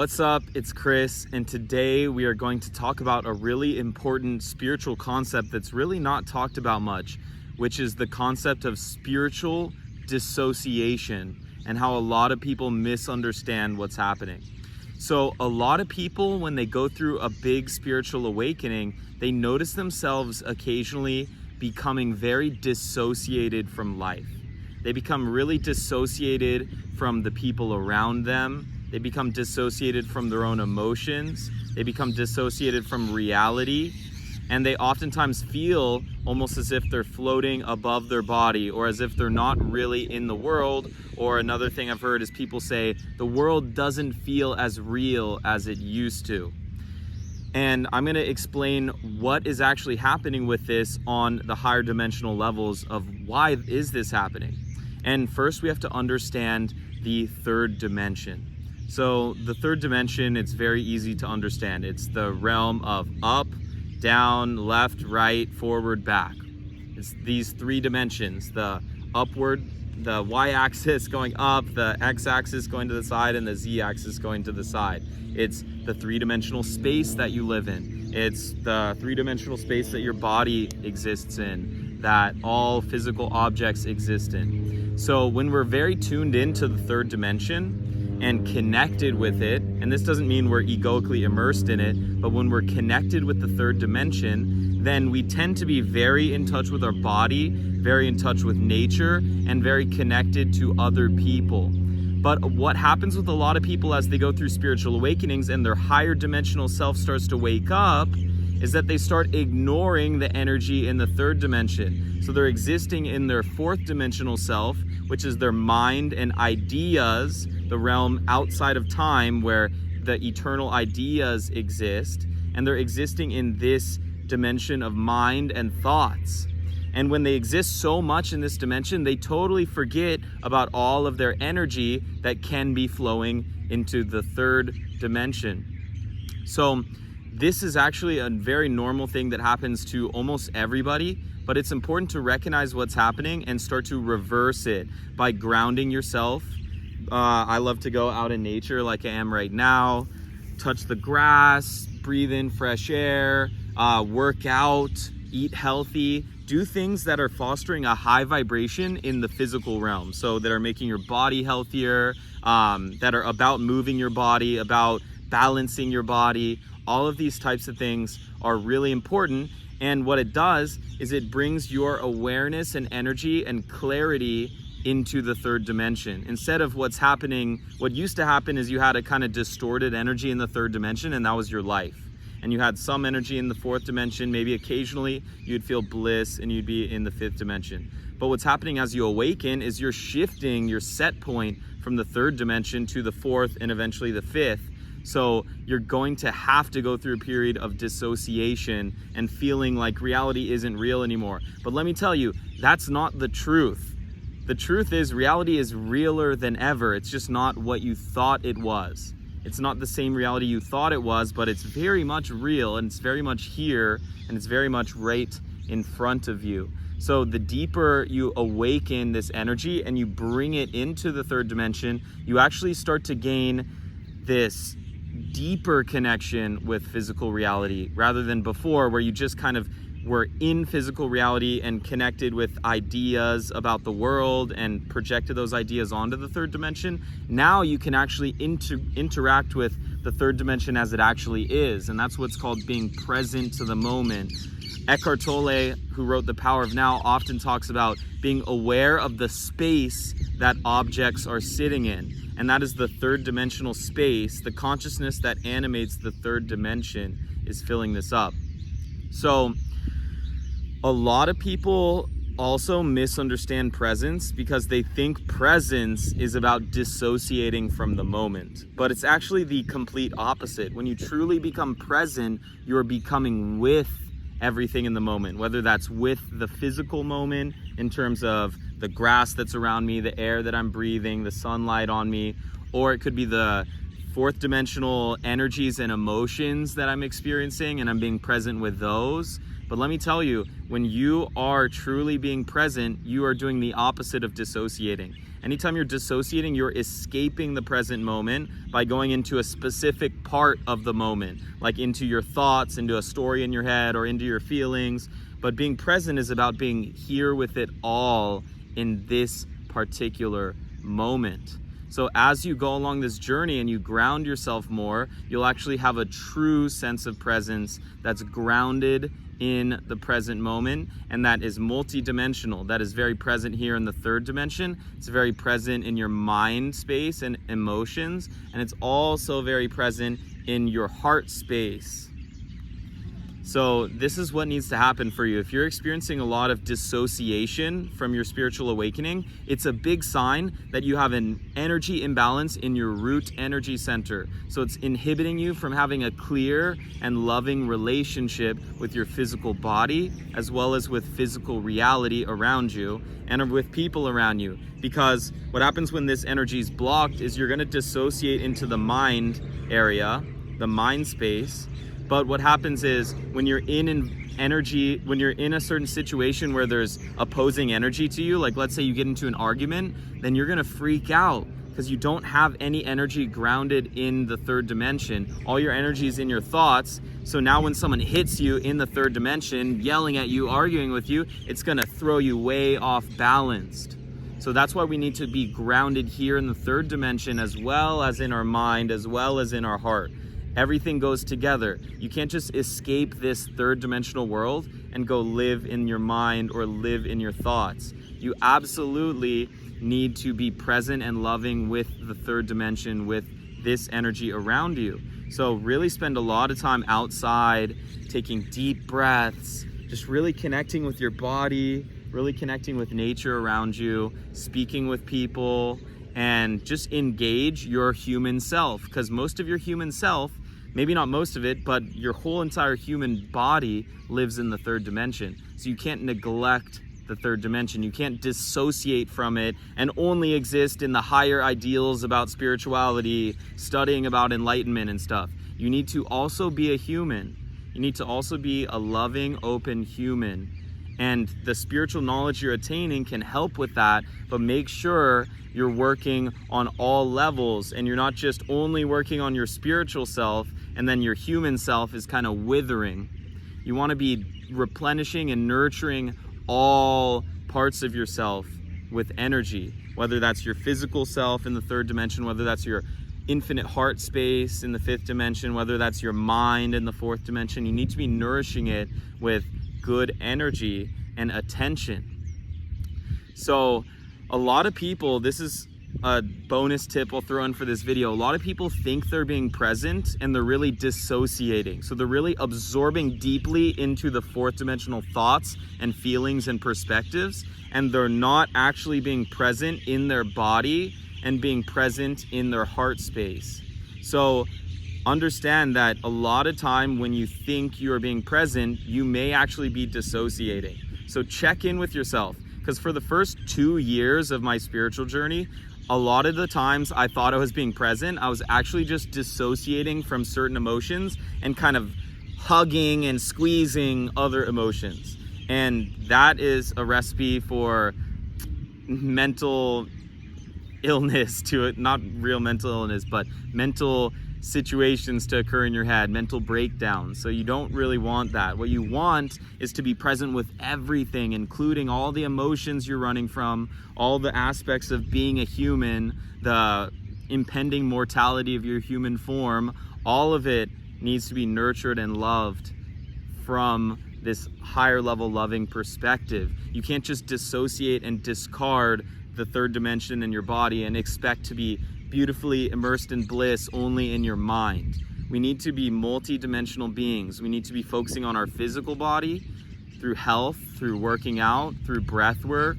What's up? It's Chris, and today we are going to talk about a really important spiritual concept that's really not talked about much, which is the concept of spiritual dissociation and how a lot of people misunderstand what's happening. So a lot of people, when they go through a big spiritual awakening, they notice themselves occasionally becoming very dissociated from life. They become really dissociated from the people around them. They become dissociated from their own emotions. They become dissociated from reality. And they oftentimes feel almost as if they're floating above their body, or as if they're not really in the world. Or another thing I've heard is people say, the world doesn't feel as real as it used to. And I'm going to explain what is actually happening with this on the higher dimensional levels of why is this happening. And first we have to understand the third dimension. So the third dimension, it's very easy to understand. It's the realm of up, down, left, right, forward, back. It's these three dimensions: the upward, the y-axis going up, the x-axis going to the side, and the z-axis going to the side. It's the three-dimensional space that you live in. It's the three-dimensional space that your body exists in, that all physical objects exist in. So when we're very tuned into the third dimension and connected with it, and this doesn't mean we're egoically immersed in it, but when we're connected with the third dimension, then we tend to be very in touch with our body, very in touch with nature, and very connected to other people. But what happens with a lot of people as they go through spiritual awakenings and their higher dimensional self starts to wake up is that they start ignoring the energy in the third dimension. So they're existing in their fourth dimensional self, which is their mind and ideas, the realm outside of time where the eternal ideas exist, and they're existing in this dimension of mind and thoughts. And when they exist so much in this dimension, they totally forget about all of their energy that can be flowing into the third dimension. So this is actually a very normal thing that happens to almost everybody, but it's important to recognize what's happening and start to reverse it by grounding yourself. I love to go out in nature like I am right now, touch the grass, breathe in fresh air, work out, eat healthy, do things that are fostering a high vibration in the physical realm. So that are making your body healthier, that are about moving your body, about balancing your body. All of these types of things are really important. And what it does is it brings your awareness and energy and clarity into the third dimension. Instead of what's happening, what used to happen is you had a kind of distorted energy in the third dimension, and that was your life. And you had some energy in the fourth dimension. Maybe occasionally you'd feel bliss and you'd be in the fifth dimension. But what's happening as you awaken is you're shifting your set point from the third dimension to the fourth and eventually the fifth. So you're going to have to go through a period of dissociation and feeling like reality isn't real anymore. But let me tell you, that's not the truth. The truth is reality is realer than ever. It's just not what you thought it was. It's not the same reality you thought it was, but it's very much real, and it's very much here, and it's very much right in front of you. So the deeper you awaken this energy and you bring it into the third dimension, you actually start to gain this deeper connection with physical reality rather than before, where you just kind of were in physical reality and connected with ideas about the world and projected those ideas onto the third dimension. Now you can actually interact with the third dimension as it actually is, and that's what's called being present to the moment. Eckhart Tolle, who wrote The Power of Now, often talks about being aware of the space that objects are sitting in, and that is the third dimensional space. The consciousness that animates the third dimension is filling this up. So a lot of people also misunderstand presence because they think presence is about dissociating from the moment. But it's actually the complete opposite. When you truly become present, you're becoming with everything in the moment, whether that's with the physical moment in terms of the grass that's around me, the air that I'm breathing, the sunlight on me, or it could be the fourth dimensional energies and emotions that I'm experiencing and I'm being present with those. But let me tell you, when you are truly being present, you are doing the opposite of dissociating. Anytime you're dissociating, you're escaping the present moment by going into a specific part of the moment, like into your thoughts, into a story in your head, or into your feelings. But being present is about being here with it all in this particular moment. So as you go along this journey and you ground yourself more, you'll actually have a true sense of presence that's grounded in the present moment, and that is multidimensional. That is very present here in the third dimension. It's very present in your mind space and emotions, and it's also very present in your heart space. So this is what needs to happen for you. If you're experiencing a lot of dissociation from your spiritual awakening, it's a big sign that you have an energy imbalance in your root energy center. So it's inhibiting you from having a clear and loving relationship with your physical body, as well as with physical reality around you and with people around you. Because what happens when this energy is blocked is you're going to dissociate into the mind area, the mind space. But what happens is when you're in an energy, when you're in a certain situation where there's opposing energy to you, like let's say you get into an argument, then you're gonna freak out because you don't have any energy grounded in the third dimension. All your energy is in your thoughts. So now when someone hits you in the third dimension, yelling at you, arguing with you, it's gonna throw you way off balanced. So that's why we need to be grounded here in the third dimension, as well as in our mind, as well as in our heart. Everything goes together. You can't just escape this third dimensional world and go live in your mind or live in your thoughts. You absolutely need to be present and loving with the third dimension, with this energy around you. So really spend a lot of time outside, taking deep breaths, just really connecting with your body, really connecting with nature around you, speaking with people, and just engage your human self. Because most of your human self, maybe not most of it, but your whole entire human body lives in the third dimension. So you can't neglect the third dimension. You can't dissociate from it and only exist in the higher ideals about spirituality, studying about enlightenment and stuff. You need to also be a human. You need to also be a loving, open human. And the spiritual knowledge you're attaining can help with that, but make sure you're working on all levels and you're not just only working on your spiritual self and then your human self is kind of withering. You want to be replenishing and nurturing all parts of yourself with energy, whether that's your physical self in the third dimension, whether that's your infinite heart space in the fifth dimension, whether that's your mind in the fourth dimension. You need to be nourishing it with good energy and attention. So a lot of people, this is a bonus tip I'll throw in for this video. A lot of people think they're being present and they're really dissociating. So they're really absorbing deeply into the fourth dimensional thoughts and feelings and perspectives, and they're not actually being present in their body and being present in their heart space. So understand that a lot of time when you think you're being present, you may actually be dissociating. So check in with yourself, because for the first 2 years of my spiritual journey, a lot of the times I thought I was being present, I was actually just dissociating from certain emotions and kind of hugging and squeezing other emotions. And that is a recipe for mental illness to it, not real mental illness, but mental situations to occur in your head, mental breakdowns. So you don't really want that. What you want is to be present with everything, including all the emotions you're running from, all the aspects of being a human, the impending mortality of your human form. All of it needs to be nurtured and loved from this higher level loving perspective. You can't just dissociate and discard the third dimension in your body and expect to be beautifully immersed in bliss only in your mind. We need to be multi-dimensional beings. We need to be focusing on our physical body through health, through working out, through breath work,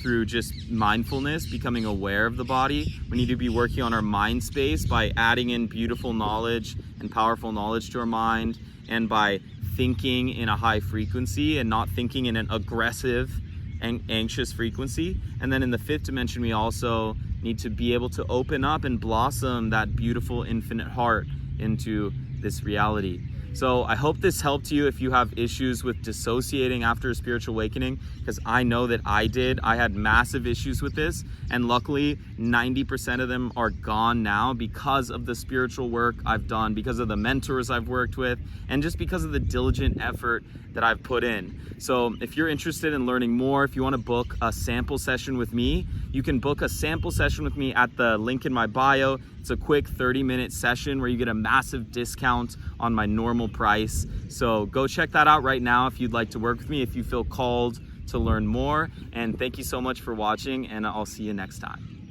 through just mindfulness, becoming aware of the body. We need to be working on our mind space by adding in beautiful knowledge and powerful knowledge to our mind, and by thinking in a high frequency and not thinking in an aggressive and anxious frequency. And then in the fifth dimension, we also need to be able to open up and blossom that beautiful infinite heart into this reality. So I hope this helped you if you have issues with dissociating after a spiritual awakening, because I know that I did. I had massive issues with this, and luckily 90% of them are gone now because of the spiritual work I've done, because of the mentors I've worked with, and just because of the diligent effort that I've put in. So if you're interested in learning more, if you want to book a sample session with me, you can book a sample session with me at the link in my bio. It's a quick 30-minute session where you get a massive discount on my normal price. So go check that out right now if you'd like to work with me, if you feel called to learn more. And thank you so much for watching, and I'll see you next time.